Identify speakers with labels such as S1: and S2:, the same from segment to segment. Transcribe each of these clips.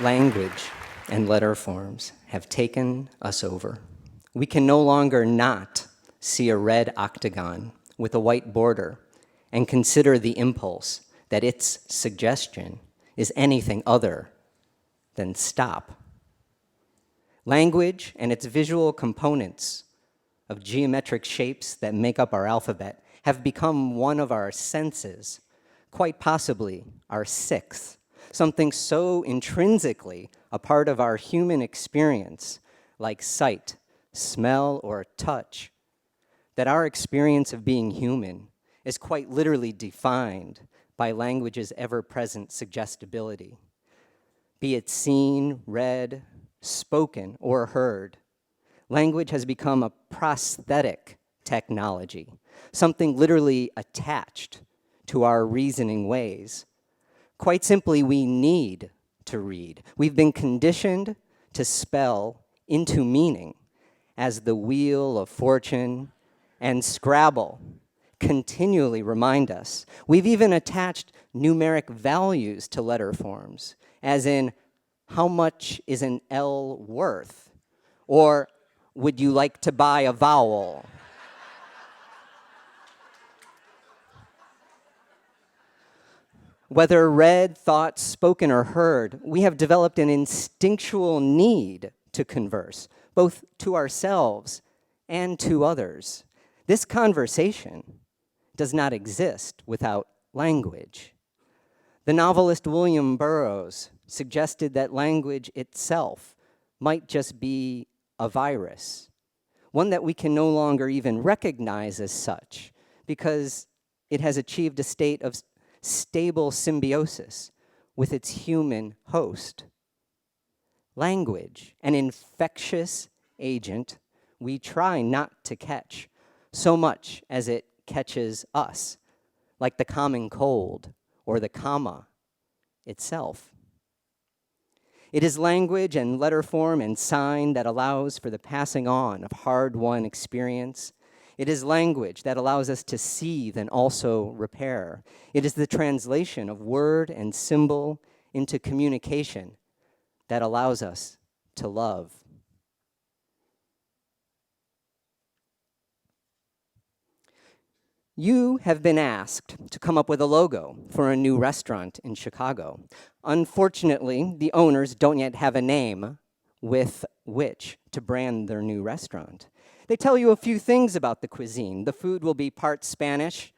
S1: Language and letter forms have taken us over. We can no longer not see a red octagon with a white border and consider the impulse that its suggestion is anything other than stop. Language and its visual components of geometric shapes that make up our alphabet have become one of our senses, quite possibly our sixth, something so intrinsically a part of our human experience, like sight, smell, or touch, that our experience of being human is quite literally defined by language's ever-present suggestibility. Be it seen, read, spoken, or heard, language has become a prosthetic technology, something literally attached to our reasoning ways. Quite simply, we need to read. We've been conditioned to spell into meaning as the wheel of fortune and Scrabble continually remind us. We've even attached numeric values to letter forms, as in, how much is an L worth? Or, would you like to buy a vowel? Whether read, thought, spoken, or heard, we have developed an instinctual need to converse, both to ourselves and to others. This conversation does not exist without language. The novelist William Burroughs suggested that language itself might just be a virus, one that we can no longer even recognize as such because it has achieved a state of stable symbiosis with its human host. Language, an infectious agent we try not to catch so much as it catches us, like the common cold or the comma itself. It is language and letter form and sign that allows for the passing on of hard-won experience. It is language that allows us to seethe and also repair. It is the translation of word and symbol into communication that allows us to love. You have been asked to come up with a logo for a new restaurant in Chicago. Unfortunately, the owners don't yet have a name with which to brand their new restaurant. They tell you a few things about the cuisine. The food will be part Spanish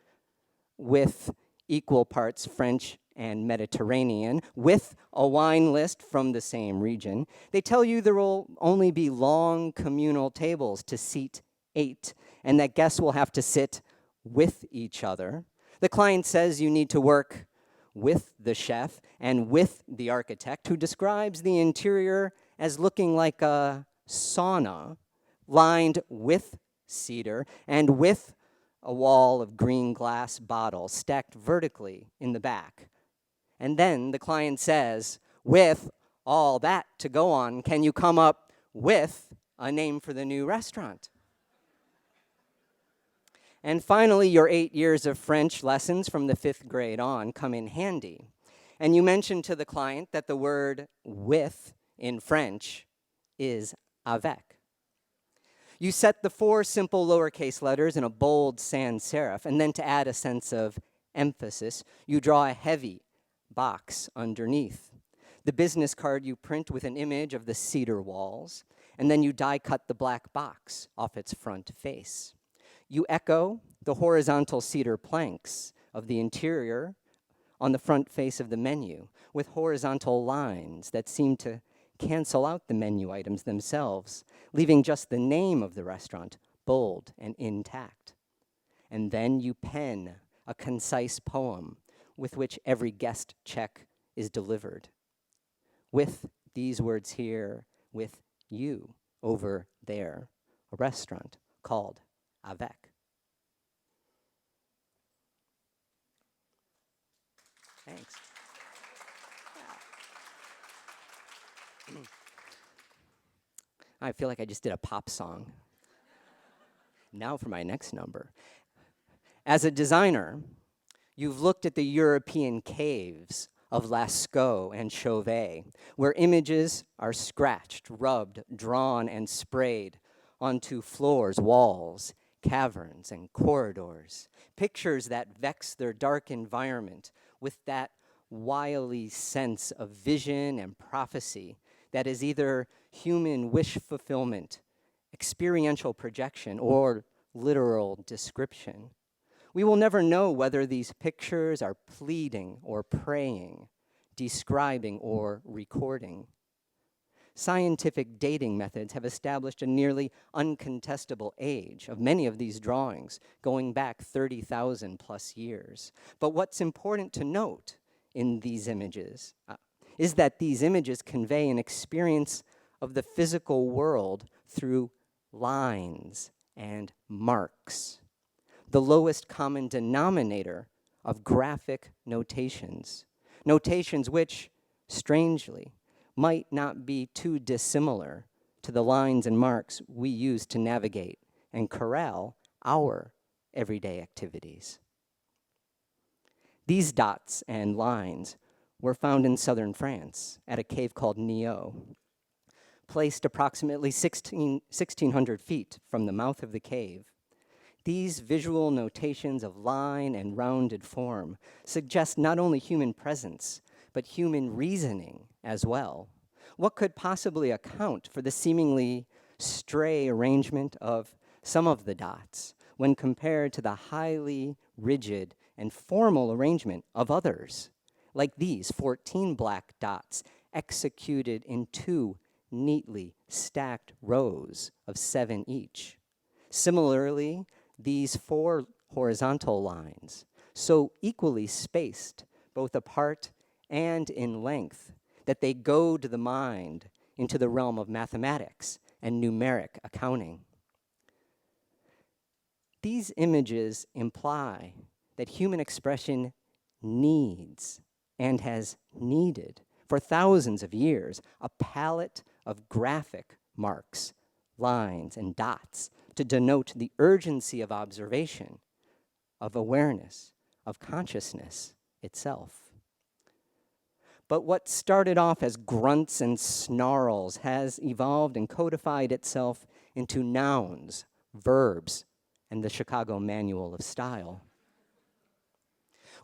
S1: with equal parts French and Mediterranean, with a wine list from the same region. They tell you there will only be long communal tables to seat 8, and that guests will have to sit with each other. The client says you need to work with the chef and with the architect, who describes the interior as looking like a sauna lined with cedar and with a wall of green glass bottles stacked vertically in the back. And then the client says, with all that to go on, can you come up with a name for the new restaurant? And finally, your 8 years of French lessons from the 5th grade on come in handy. And you mention to the client that the word with in French is avec. You set the 4 simple lowercase letters in a bold sans serif, and then to add a sense of emphasis, you draw a heavy box underneath. The business card you print with an image of the cedar walls, and then you die cut the black box off its front face. You echo the horizontal cedar planks of the interior on the front face of the menu with horizontal lines that seem to cancel out the menu items themselves, leaving just the name of the restaurant bold and intact. And then you pen a concise poem with which every guest check is delivered. With these words here, with you over there, a restaurant called Avec. Thanks. I feel like I just did a pop song. Now for my next number. As a designer, you've looked at the European caves of Lascaux and Chauvet, where images are scratched, rubbed, drawn, and sprayed onto floors, walls, caverns, and corridors. Pictures that vex their dark environment with that wily sense of vision and prophecy that is either human wish fulfillment, experiential projection, or literal description. We will never know whether these pictures are pleading or praying, describing or recording. Scientific dating methods have established a nearly uncontestable age of many of these drawings, going back 30,000 plus years. But what's important to note in these images is that these images convey an experience of the physical world through lines and marks, the lowest common denominator of graphic notations, notations which, strangely, might not be too dissimilar to the lines and marks we use to navigate and corral our everyday activities. These dots and lines were found in southern France at a cave called Neo, placed approximately 1,600 feet from the mouth of the cave. These visual notations of line and rounded form suggest not only human presence, but human reasoning as well. What could possibly account for the seemingly stray arrangement of some of the dots when compared to the highly rigid and formal arrangement of others, like these 14 black dots executed in 2 neatly stacked rows of 7 each? Similarly, these 4 horizontal lines, so equally spaced, both apart and in length, that they goad the mind into the realm of mathematics and numeric accounting. These images imply that human expression needs and has needed for thousands of years a palette of graphic marks, lines, and dots to denote the urgency of observation, of awareness, of consciousness itself. But what started off as grunts and snarls has evolved and codified itself into nouns, verbs, and the Chicago Manual of Style.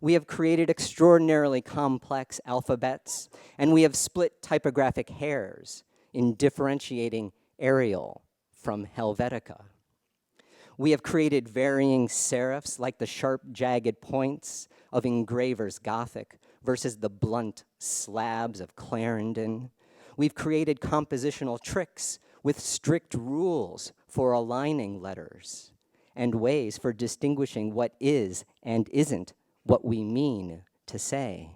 S1: We have created extraordinarily complex alphabets, and we have split typographic hairs in differentiating Arial from Helvetica. We have created varying serifs like the sharp, jagged points of engraver's Gothic versus the blunt slabs of Clarendon. We've created compositional tricks with strict rules for aligning letters and ways for distinguishing what is and isn't what we mean to say.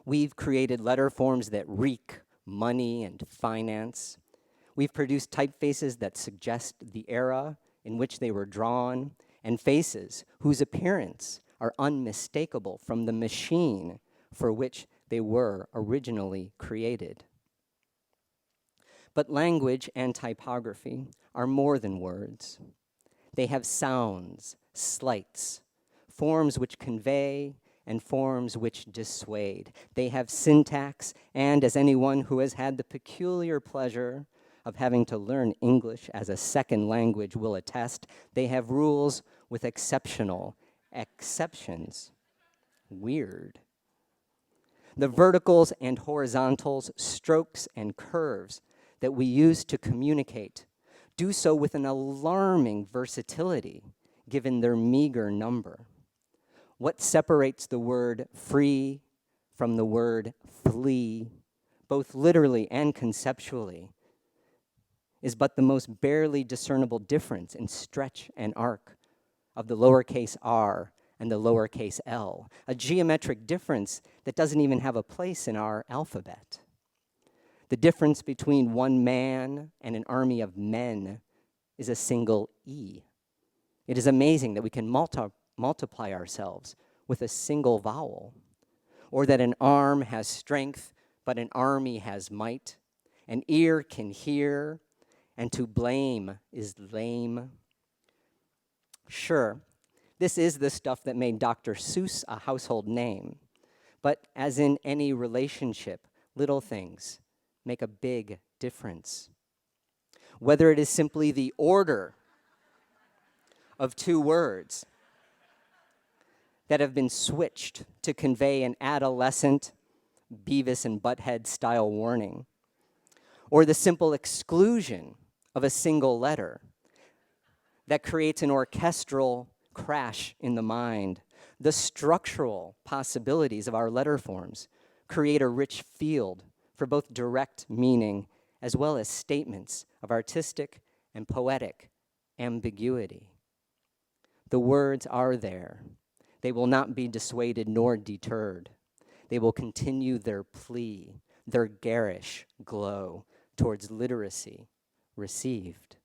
S1: We've created letter forms that reek money and finance. We've produced typefaces that suggest the era in which they were drawn, and faces whose appearance are unmistakable from the machine for which they were originally created. But language and typography are more than words. They have sounds, slights, forms which convey and forms which dissuade. They have syntax, and as anyone who has had the peculiar pleasure of having to learn English as a second language will attest, they have rules with exceptional exceptions. Weird. The verticals and horizontals, strokes and curves that we use to communicate do so with an alarming versatility given their meager number. What separates the word free from the word flee, both literally and conceptually, is but the most barely discernible difference in stretch and arc of the lowercase r and the lowercase l, a geometric difference that doesn't even have a place in our alphabet. The difference between one man and an army of men is a single E. It is amazing that we can multiply ourselves with a single vowel, or that an arm has strength, but an army has might. An ear can hear, and to blame is lame. Sure, this is the stuff that made Dr. Seuss a household name, But as in any relationship, little things make a big difference. Whether it is simply the order of two words that have been switched to convey an adolescent Beavis and Butthead style warning, or the simple exclusion of a single letter that creates an orchestral crash in the mind, the structural possibilities of our letter forms create a rich field for both direct meaning as well as statements of artistic and poetic ambiguity. The words are there. They will not be dissuaded nor deterred. They will continue their plea, their garish glow towards literacy received.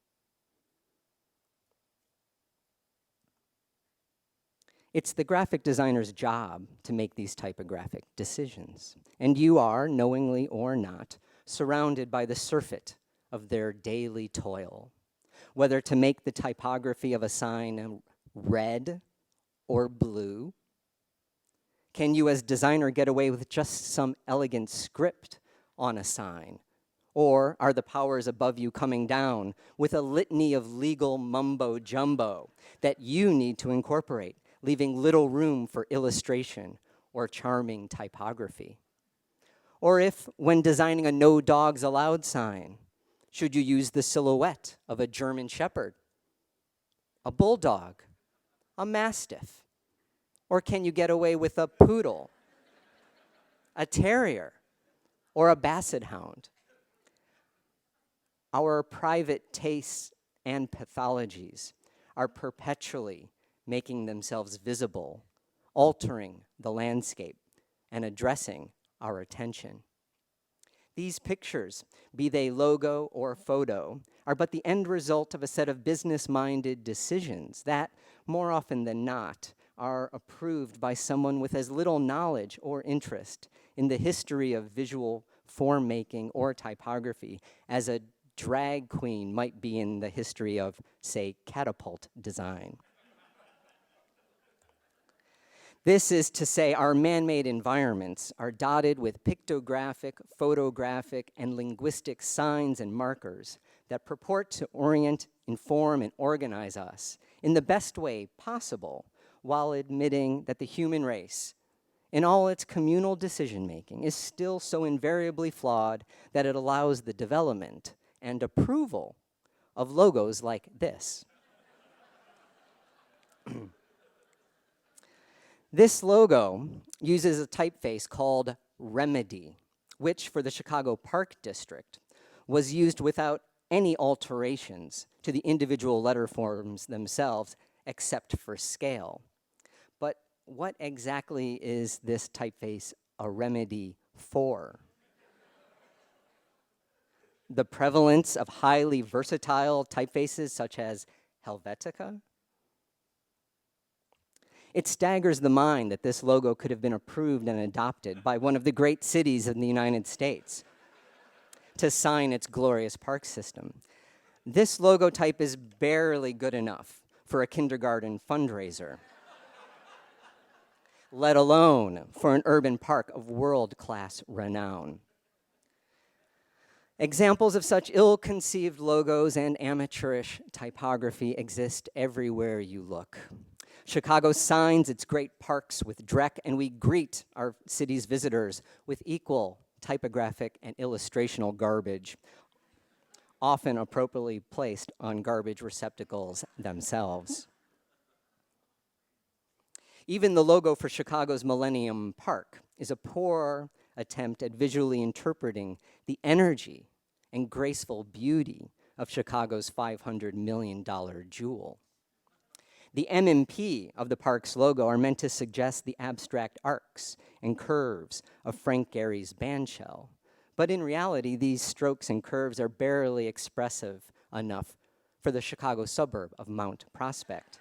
S1: It's the graphic designer's job to make these typographic decisions, and you are, knowingly or not, surrounded by the surfeit of their daily toil, whether to make the typography of a sign red or blue. Can you as designer get away with just some elegant script on a sign? Or are the powers above you coming down with a litany of legal mumbo jumbo that you need to incorporate, leaving little room for illustration or charming typography? Or if, when designing a no dogs allowed sign, should you use the silhouette of a German Shepherd, a bulldog, a mastiff? Or can you get away with a poodle, a terrier, or a basset hound? Our private tastes and pathologies are perpetually making themselves visible, altering the landscape, and addressing our attention. These pictures, be they logo or photo, are but the end result of a set of business-minded decisions that, more often than not, are approved by someone with as little knowledge or interest in the history of visual form making or typography as a drag queen might be in the history of, say, catapult design. This is to say, our man-made environments are dotted with pictographic, photographic, and linguistic signs and markers that purport to orient, inform, and organize us in the best way possible, while admitting that the human race, in all its communal decision-making, is still so invariably flawed that it allows the development and approval of logos like this. This logo uses a typeface called Remedy, which for the Chicago Park District was used without any alterations to the individual letter forms themselves except for scale. But what exactly is this typeface a remedy for? The prevalence of highly versatile typefaces such as Helvetica? It staggers the mind that this logo could have been approved and adopted by one of the great cities in the United States to sign its glorious park system. This logo type is barely good enough for a kindergarten fundraiser, let alone for an urban park of world-class renown. Examples of such ill-conceived logos and amateurish typography exist everywhere you look. Chicago signs its great parks with dreck, and we greet our city's visitors with equal typographic and illustrational garbage, often appropriately placed on garbage receptacles themselves. Even the logo for Chicago's Millennium Park is a poor attempt at visually interpreting the energy and graceful beauty of Chicago's $500 million jewel. The M&P of the park's logo are meant to suggest the abstract arcs and curves of Frank Gehry's bandshell. But in reality, these strokes and curves are barely expressive enough for the Chicago suburb of Mount Prospect,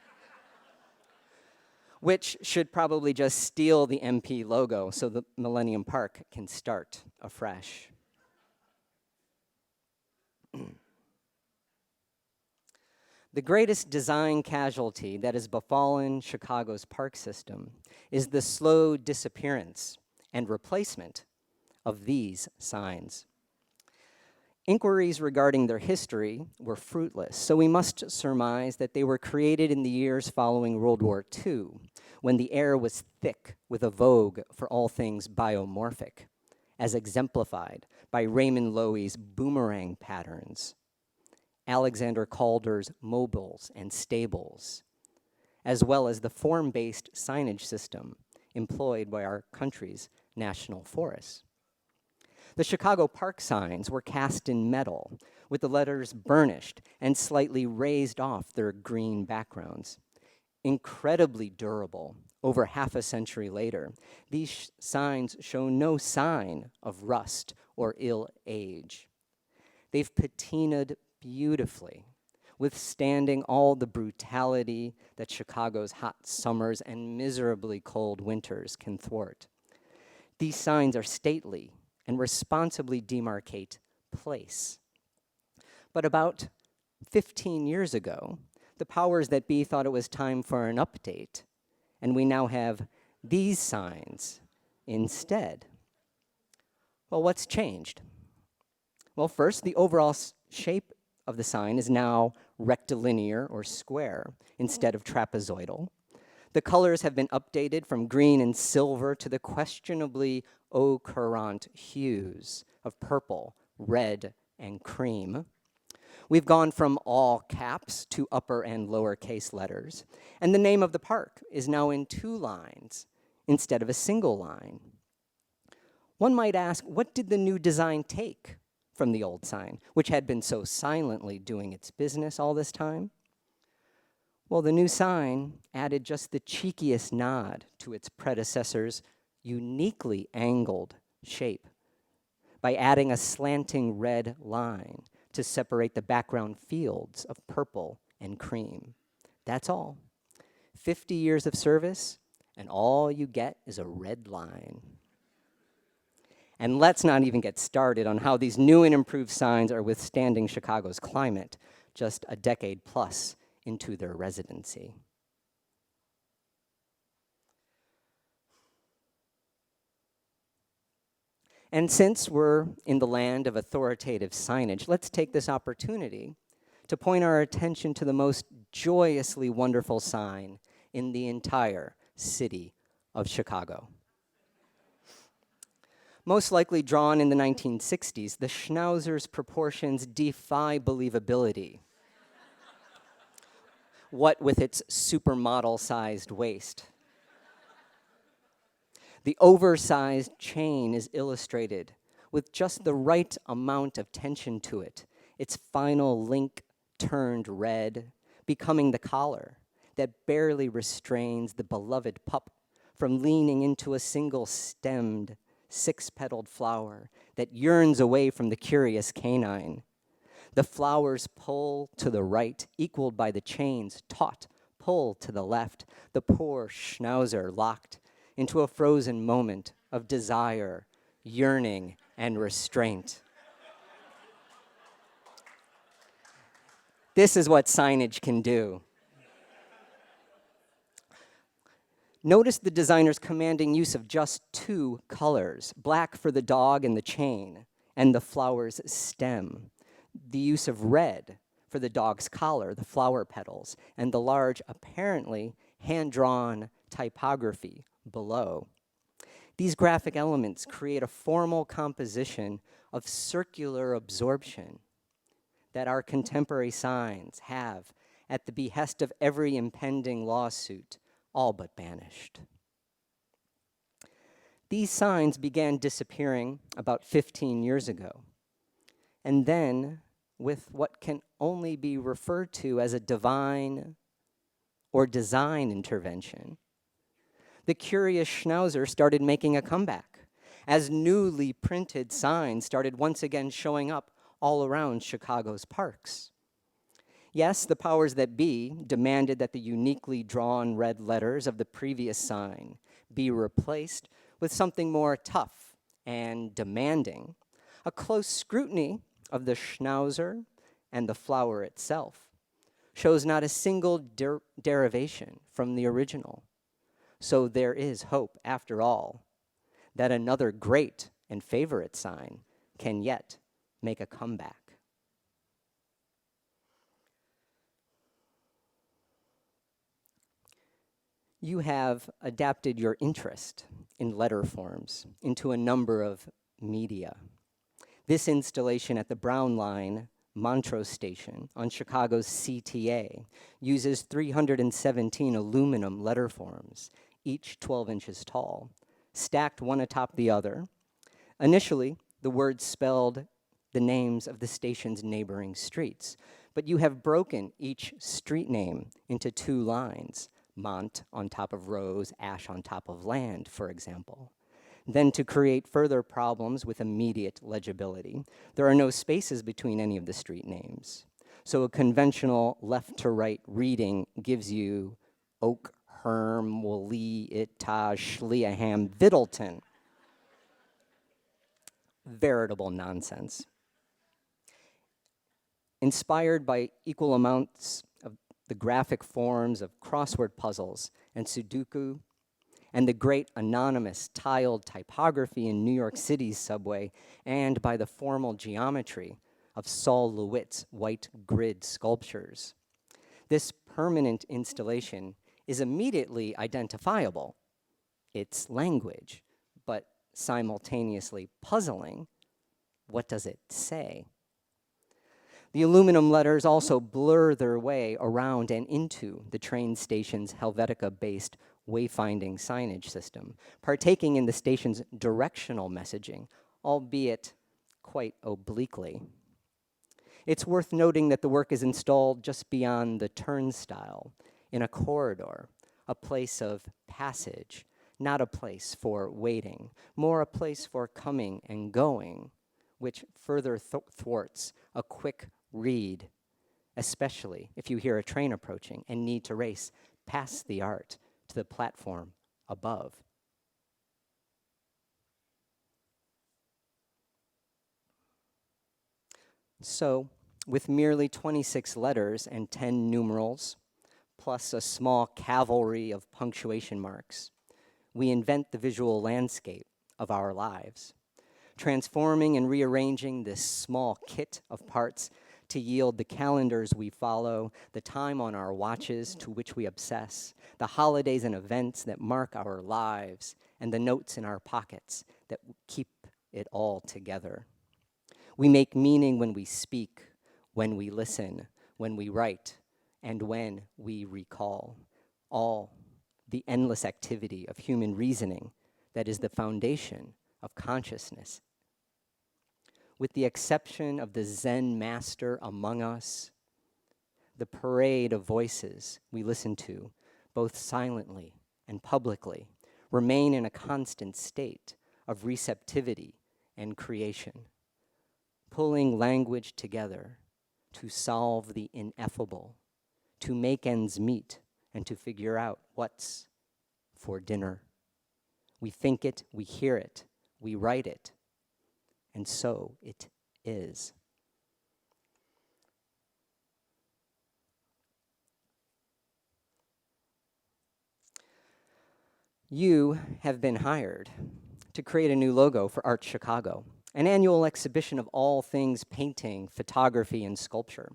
S1: which should probably just steal the MP logo so the Millennium Park can start afresh. The greatest design casualty that has befallen Chicago's park system is the slow disappearance and replacement of these signs. Inquiries regarding their history were fruitless, so we must surmise that they were created in the years following World War II, when the air was thick with a vogue for all things biomorphic, as exemplified by Raymond Loewy's boomerang patterns, Alexander Calder's mobiles and stables, as well as the form-based signage system employed by our country's national forests. The Chicago park signs were cast in metal, with the letters burnished and slightly raised off their green backgrounds. Incredibly durable, over half a century later, these signs show no sign of rust or ill age. They've patinaed beautifully, withstanding all the brutality that Chicago's hot summers and miserably cold winters can thwart. These signs are stately and responsibly demarcate place. But about 15 years ago, the powers that be thought it was time for an update, and we now have these signs instead. Well, what's changed? Well, first, the overall shape of the sign is now rectilinear or square instead of trapezoidal. The colors have been updated from green and silver to the questionably eau courant hues of purple, red, and cream. We've gone from all caps to upper and lowercase letters, and the name of the park is now in 2 lines instead of a single line. One might ask, what did the new design take from the old sign, which had been so silently doing its business all this time? Well, the new sign added just the cheekiest nod to its predecessor's uniquely angled shape by adding a slanting red line to separate the background fields of purple and cream. That's all. 50 years of service, and all you get is a red line. And let's not even get started on how these new and improved signs are withstanding Chicago's climate just a decade plus into their residency. And since we're in the land of authoritative signage, let's take this opportunity to point our attention to the most joyously wonderful sign in the entire city of Chicago. Most likely drawn in the 1960s, the schnauzer's proportions defy believability. What with its supermodel-sized waist. The oversized chain is illustrated with just the right amount of tension to it, its final link turned red, becoming the collar that barely restrains the beloved pup from leaning into a single-stemmed, 6-petaled flower that yearns away from the curious canine. The flowers pull to the right, equaled by the chain's taut pull to the left, the poor schnauzer locked into a frozen moment of desire, yearning, and restraint. This is what signage can do. Notice the designer's commanding use of just 2 colors, black for the dog and the chain, and the flower's stem. The use of red for the dog's collar, the flower petals, and the large, apparently hand-drawn typography below. These graphic elements create a formal composition of circular absorption that our contemporary signs have, at the behest of every impending lawsuit, all but banished. These signs began disappearing about 15 years ago, and then with what can only be referred to as a divine or design intervention, the curious schnauzer started making a comeback as newly printed signs started once again showing up all around Chicago's parks. Yes, the powers that be demanded that the uniquely drawn red letters of the previous sign be replaced with something more tough and demanding. A close scrutiny of the schnauzer and the flower itself shows not a single derivation from the original. So there is hope after all. that another great and favorite sign can yet make a comeback. You have adapted your interest in letterforms into a number of media. This installation at the Brown Line Montrose Station on Chicago's CTA uses 317 aluminum letterforms, each 12 inches tall, stacked one atop the other. Initially, the words spelled the names of the station's neighboring streets, but you have broken each street name into two lines, Mont on top of Rose, Ash on top of Land, for example. Then, to create further problems with immediate legibility, there are no spaces between any of the street names. So a conventional left-to-right reading gives you Oak, Herm, Woolley, Ittaj, Schleaham, Vittleton. Veritable nonsense. Inspired by equal amounts of the graphic forms of crossword puzzles and Sudoku, and the great anonymous tiled typography in New York City's subway, and by the formal geometry of Saul LeWitt's white grid sculptures. This permanent installation is immediately identifiable. It's language, but simultaneously puzzling. What does it say? The aluminum letters also blur their way around and into the train station's Helvetica-based wayfinding signage system, partaking in the station's directional messaging, albeit quite obliquely. It's worth noting that the work is installed just beyond the turnstile, in a corridor, a place of passage, not a place for waiting, more a place for coming and going, which further thwarts a quick read, especially if you hear a train approaching and need to race past the art to the platform above. So, with merely 26 letters and 10 numerals, plus a small cavalry of punctuation marks, we invent the visual landscape of our lives, transforming and rearranging this small kit of parts to yield the calendars we follow, the time on our watches to which we obsess, the holidays and events that mark our lives, and the notes in our pockets that keep it all together. We make meaning when we speak, when we listen, when we write, and when we recall. All the endless activity of human reasoning that is the foundation of consciousness. With the exception of the Zen master among us, the parade of voices we listen to, both silently and publicly, remain in a constant state of receptivity and creation, pulling language together to solve the ineffable, to make ends meet, and to figure out what's for dinner. We think it, we hear it, we write it, and so it is. You have been hired to create a new logo for Art Chicago, an annual exhibition of all things painting, photography, and sculpture.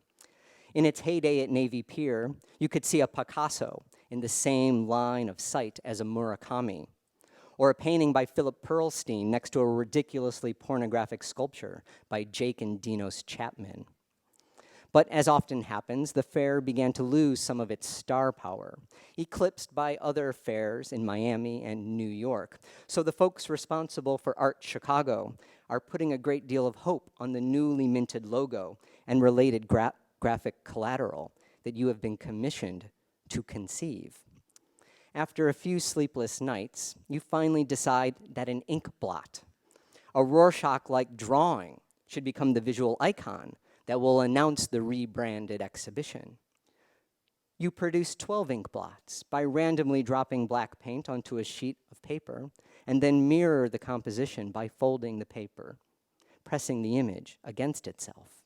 S1: In its heyday at Navy Pier, you could see a Picasso in the same line of sight as a Murakami, or a painting by Philip Pearlstein next to a ridiculously pornographic sculpture by Jake and Dinos Chapman. But as often happens, the fair began to lose some of its star power, eclipsed by other fairs in Miami and New York. So the folks responsible for Art Chicago are putting a great deal of hope on the newly minted logo and related graphic collateral that you have been commissioned to conceive. After a few sleepless nights, you finally decide that an ink blot, a Rorschach-like drawing, should become the visual icon that will announce the rebranded exhibition. You produce 12 ink blots by randomly dropping black paint onto a sheet of paper, and then mirror the composition by folding the paper, pressing the image against itself.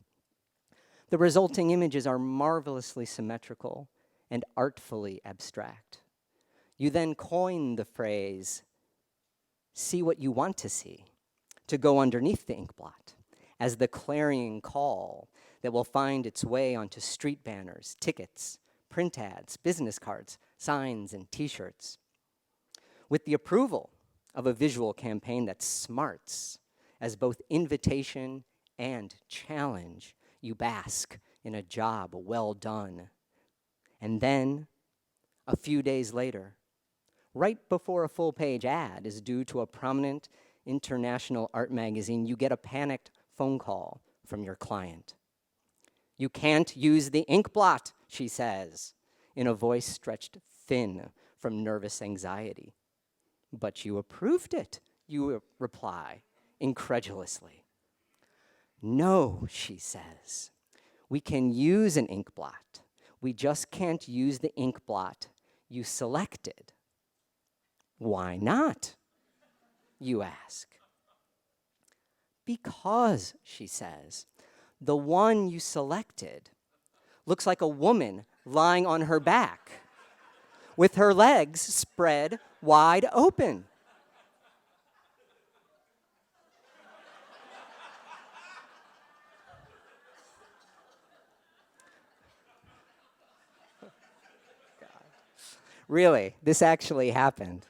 S1: The resulting images are marvelously symmetrical and artfully abstract. You then coin the phrase, see what you want to see, to go underneath the inkblot, as the clarion call that will find its way onto street banners, tickets, print ads, business cards, signs, and t-shirts. With the approval of a visual campaign that smarts as both invitation and challenge, you bask in a job well done. And then, a few days later, right before a full-page ad is due to a prominent international art magazine, you get a panicked phone call from your client. "You can't use the inkblot," she says, in a voice stretched thin from nervous anxiety. "But you approved it," you reply incredulously. "No," she says, "we can use an inkblot. We just can't use the inkblot you selected." "Why not?" you ask. "Because," she says, "the one you selected looks like a woman lying on her back with her legs spread wide open." Really, this actually happened.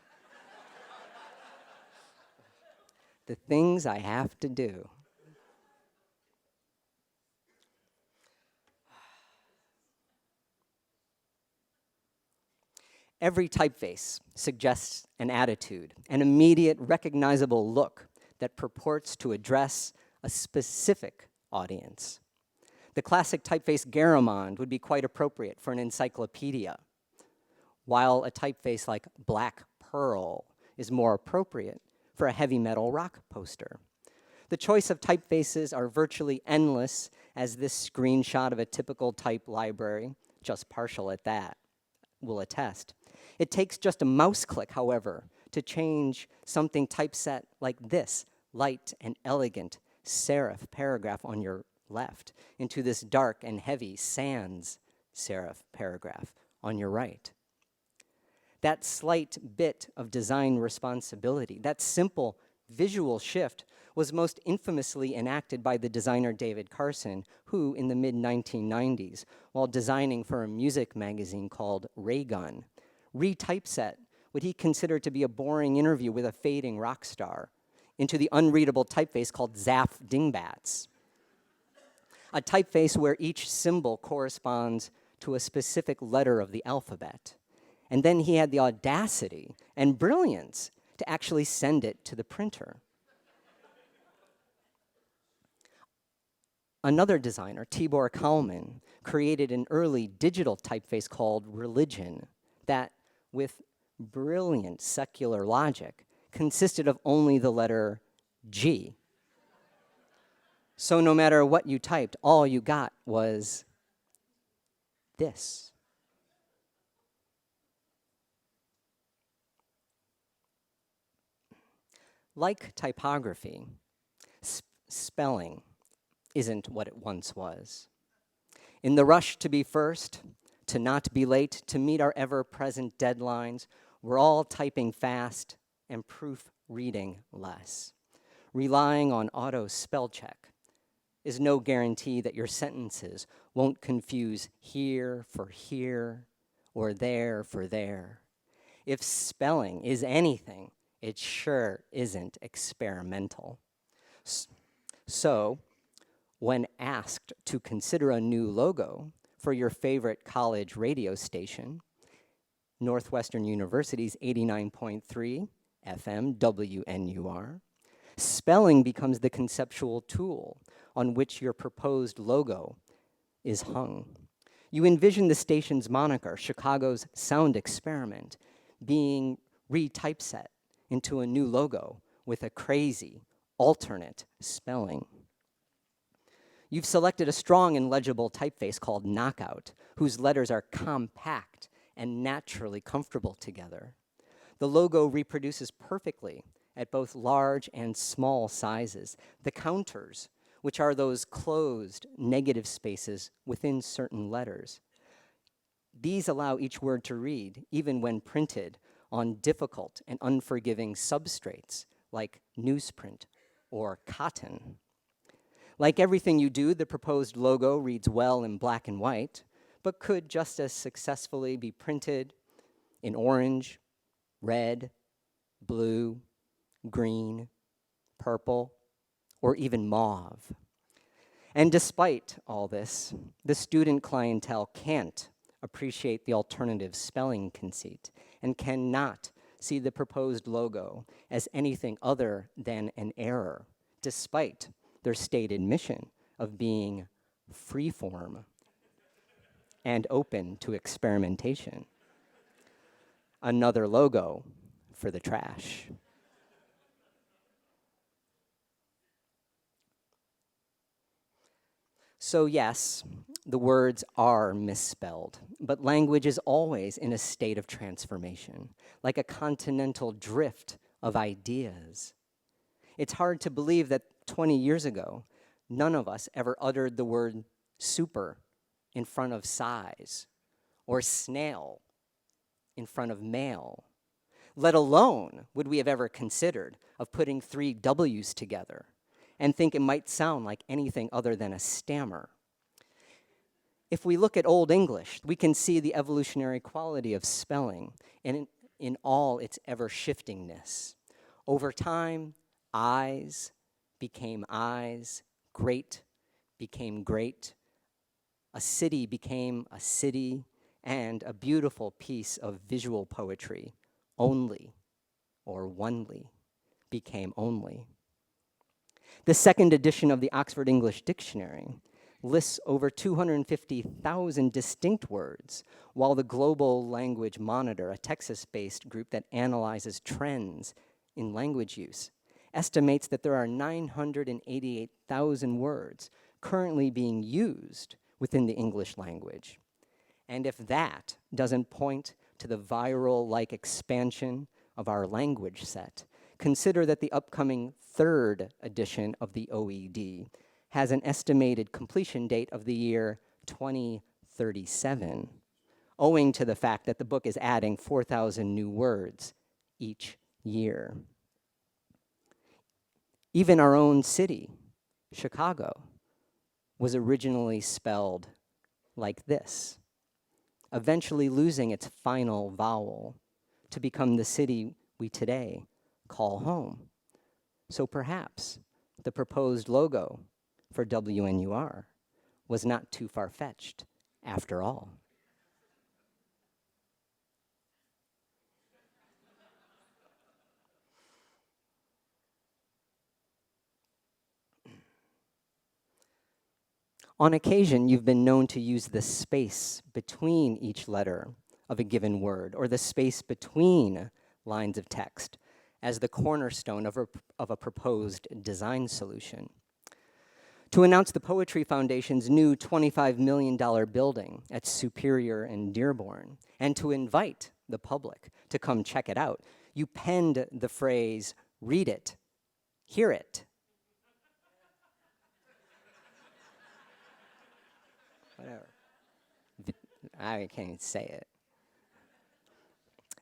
S1: The things I have to do. Every typeface suggests an attitude, an immediate recognizable look that purports to address a specific audience. The classic typeface Garamond would be quite appropriate for an encyclopedia, while a typeface like Black Pearl is more appropriate for a heavy metal rock poster. The choice of typefaces are virtually endless, as this screenshot of a typical type library, just partial at that, will attest. It takes just a mouse click, however, to change something typeset like this light and elegant serif paragraph on your left into this dark and heavy sans serif paragraph on your right. That slight bit of design responsibility, that simple visual shift, was most infamously enacted by the designer David Carson, who, in the mid-1990s, while designing for a music magazine called Raygun, retypeset what he considered to be a boring interview with a fading rock star into the unreadable typeface called Zaff Dingbats, a typeface where each symbol corresponds to a specific letter of the alphabet. And then he had the audacity and brilliance to actually send it to the printer. Another designer, Tibor Kalman, created an early digital typeface called Religion that, with brilliant secular logic, consisted of only the letter G. So no matter what you typed, all you got was this. Like typography, spelling isn't what it once was. In the rush to be first, to not be late, to meet our ever-present deadlines, we're all typing fast and proofreading less. Relying on auto spell check is no guarantee that your sentences won't confuse here for here or there for there. If spelling is anything, it sure isn't experimental. So, when asked to consider a new logo for your favorite college radio station, Northwestern University's 89.3 FM WNUR, spelling becomes the conceptual tool on which your proposed logo is hung. You envision the station's moniker, Chicago's Sound Experiment, being retypeset into a new logo with a crazy, alternate spelling. You've selected a strong and legible typeface called Knockout, whose letters are compact and naturally comfortable together. The logo reproduces perfectly at both large and small sizes. The counters, which are those closed negative spaces within certain letters, these allow each word to read, even when printed on difficult and unforgiving substrates like newsprint or cotton. Like everything you do, the proposed logo reads well in black and white, but could just as successfully be printed in orange, red, blue, green, purple, or even mauve. And despite all this, the student clientele can't appreciate the alternative spelling conceit and cannot see the proposed logo as anything other than an error, despite their stated mission of being freeform and open to experimentation. Another logo for the trash. So yes, the words are misspelled, but language is always in a state of transformation, like a continental drift of ideas. It's hard to believe that 20 years ago, none of us ever uttered the word super in front of size, or snail in front of male, let alone would we have ever considered of putting 3 W's together and think it might sound like anything other than a stammer. If we look at Old English, we can see the evolutionary quality of spelling in all its ever-shiftingness. Over time, eyes became eyes, great became great, a city became a city, and a beautiful piece of visual poetry, only or onely, became only. The second edition of the Oxford English Dictionary lists over 250,000 distinct words, while the Global Language Monitor, a Texas-based group that analyzes trends in language use, estimates that there are 988,000 words currently being used within the English language. And if that doesn't point to the viral-like expansion of our language set, consider that the upcoming third edition of the OED has an estimated completion date of the year 2037, owing to the fact that the book is adding 4,000 new words each year. Even our own city, Chicago, was originally spelled like this, eventually losing its final vowel to become the city we today call home. So perhaps the proposed logo for WNUR was not too far-fetched after all. On occasion, you've been known to use the space between each letter of a given word, or the space between lines of text, as the cornerstone of a proposed design solution. To announce the Poetry Foundation's new $25 million building at Superior and Dearborn, and to invite the public to come check it out, you penned the phrase, "Read it, hear it." Whatever. I can't even say it.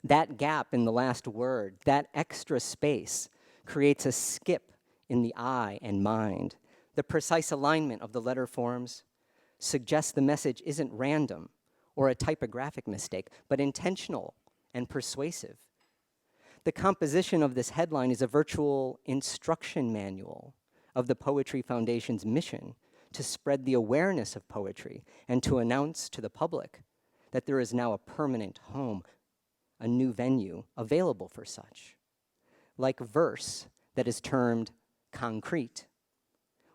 S1: That gap in the last word, that extra space, creates a skip in the eye and mind. The precise alignment of the letter forms suggests the message isn't random or a typographic mistake, but intentional and persuasive. The composition of this headline is a virtual instruction manual of the Poetry Foundation's mission to spread the awareness of poetry and to announce to the public that there is now a permanent home, a new venue available for such. Like verse that is termed concrete,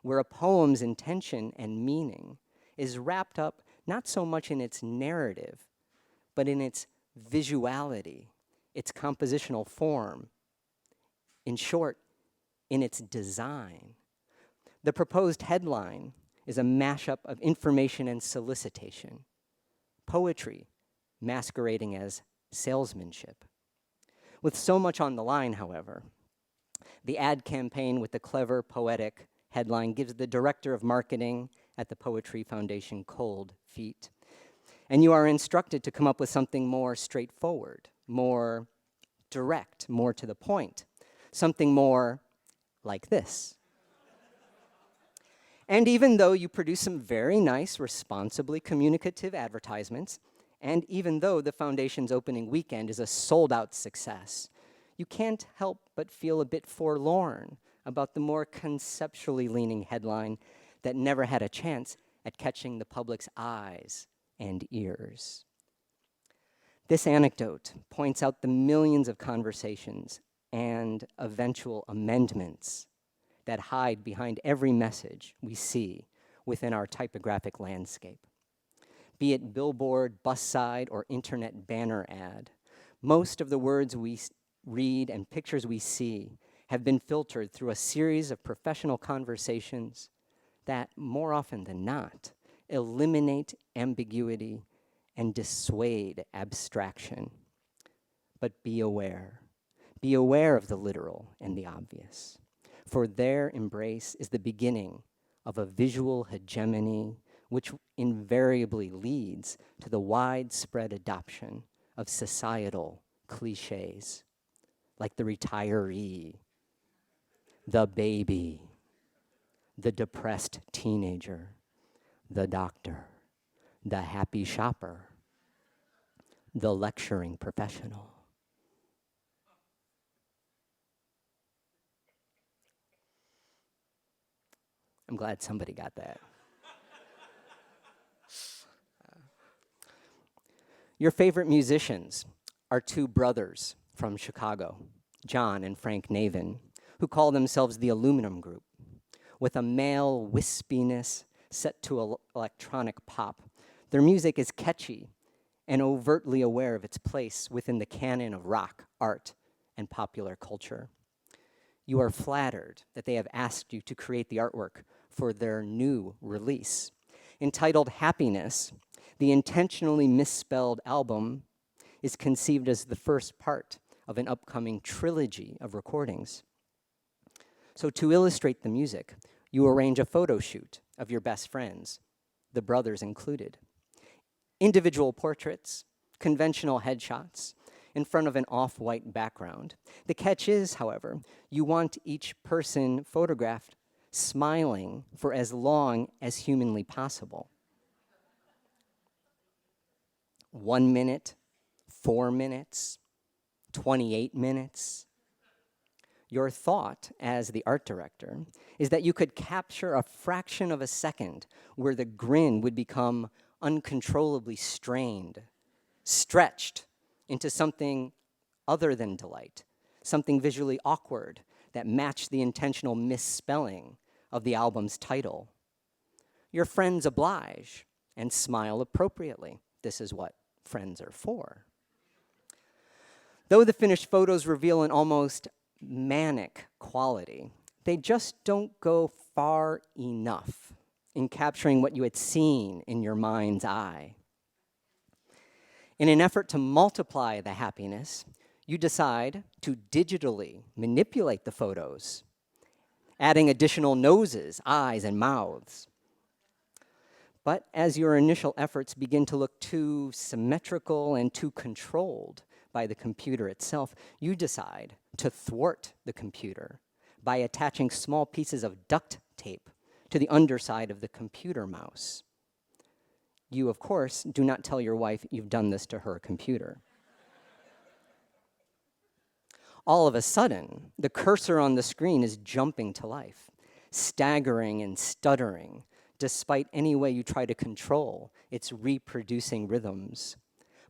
S1: where a poem's intention and meaning is wrapped up not so much in its narrative, but in its visuality, its compositional form, in short, in its design. The proposed headline is a mashup of information and solicitation, poetry masquerading as salesmanship. With so much on the line, however, the ad campaign with the clever, poetic headline gives the director of marketing at the Poetry Foundation cold feet. And you are instructed to come up with something more straightforward, more direct, more to the point. something more like this. And even though you produce some very nice, responsibly communicative advertisements, and even though the Foundation's opening weekend is a sold-out success, you can't help but feel a bit forlorn about the more conceptually leaning headline that never had a chance at catching the public's eyes and ears. This anecdote points out the millions of conversations and eventual amendments that hide behind every message we see within our typographic landscape. Be it billboard, bus side, or internet banner ad, most of the words we read and pictures we see have been filtered through a series of professional conversations that, more often than not, eliminate ambiguity and dissuade abstraction. But be aware. Be aware of the literal and the obvious, for their embrace is the beginning of a visual hegemony which invariably leads to the widespread adoption of societal cliches, like the retiree, the baby, the depressed teenager, the doctor, the happy shopper, the lecturing professional. I'm glad somebody got that. Your favorite musicians are two brothers from Chicago, John and Frank Navin, who call themselves the Aluminum Group. With a male wispiness set to electronic pop, their music is catchy and overtly aware of its place within the canon of rock, art, and popular culture. You are flattered that they have asked you to create the artwork for their new release. Entitled Happiness, the intentionally misspelled album is conceived as the first part of an upcoming trilogy of recordings. So to illustrate the music, you arrange a photo shoot of your best friends, the brothers included. Individual portraits, conventional headshots, in front of an off-white background. The catch is, however, you want each person photographed smiling for as long as humanly possible. 1 minute, 4 minutes, 28 minutes. Your thought as the art director is that you could capture a fraction of a second where the grin would become uncontrollably strained, stretched into something other than delight, something visually awkward that matched the intentional misspelling of the album's title. Your friends oblige and smile appropriately. This is what friends are for. Though the finished photos reveal an almost manic quality, they just don't go far enough in capturing what you had seen in your mind's eye. In an effort to multiply the happiness, you decide to digitally manipulate the photos, adding additional noses, eyes, and mouths. But as your initial efforts begin to look too symmetrical and too controlled by the computer itself, you decide to thwart the computer by attaching small pieces of duct tape to the underside of the computer mouse. You, of course, do not tell your wife you've done this to her computer. All of a sudden, the cursor on the screen is jumping to life, staggering and stuttering, despite any way you try to control its reproducing rhythms.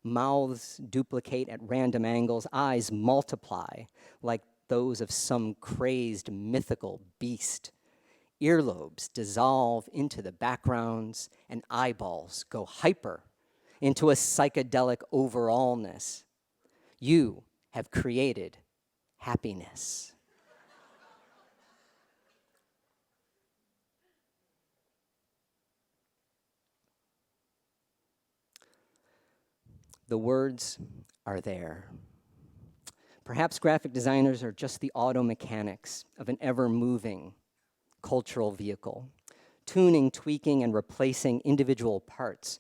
S1: Mouths duplicate at random angles, eyes multiply like those of some crazed mythical beast. Earlobes dissolve into the backgrounds, and eyeballs go hyper into a psychedelic overallness. You have created happiness. The words are there. Perhaps graphic designers are just the auto mechanics of an ever-moving cultural vehicle, tuning, tweaking, and replacing individual parts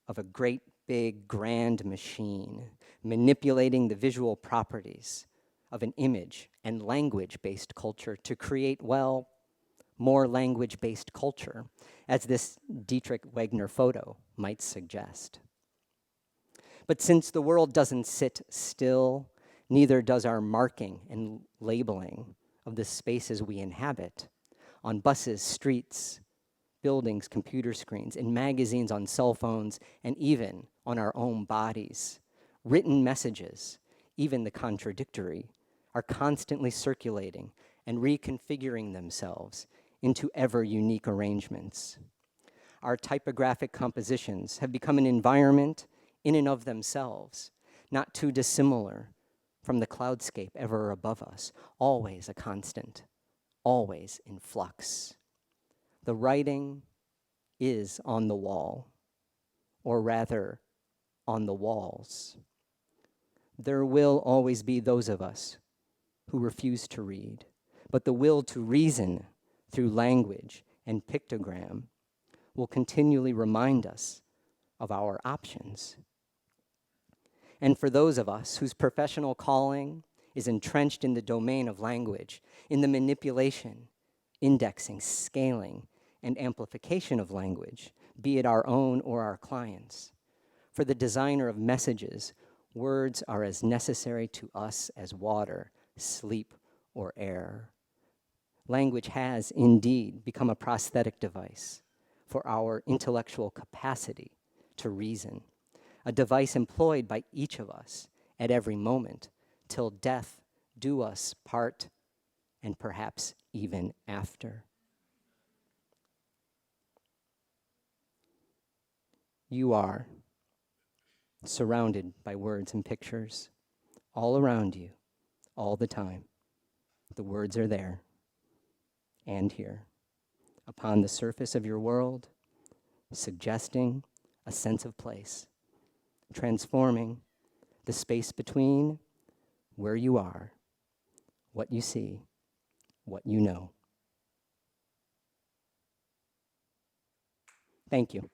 S1: of a great, big, grand machine, manipulating the visual properties of an image and language-based culture to create, well, more language-based culture, as this Dietrich Wegner photo might suggest. But since the world doesn't sit still, neither does our marking and labeling of the spaces we inhabit on buses, streets, buildings, computer screens, in magazines, on cell phones, and even on our own bodies. Written messages, even the contradictory, are constantly circulating and reconfiguring themselves into ever-unique arrangements. Our typographic compositions have become an environment in and of themselves, not too dissimilar from the cloudscape ever above us, always a constant, always in flux. The writing is on the wall, or rather, on the walls. There will always be those of us who refuse to read, but the will to reason through language and pictogram will continually remind us of our options. And for those of us whose professional calling is entrenched in the domain of language, in the manipulation, indexing, scaling, and amplification of language, be it our own or our clients, for the designer of messages, words are as necessary to us as water, sleep, or air. Language has indeed become a prosthetic device for our intellectual capacity to reason, a device employed by each of us at every moment till death do us part, and perhaps even after. You are surrounded by words and pictures all around you, all the time. The words are there and here, upon the surface of your world, suggesting a sense of place, transforming the space between where you are, what you see, what you know. Thank you.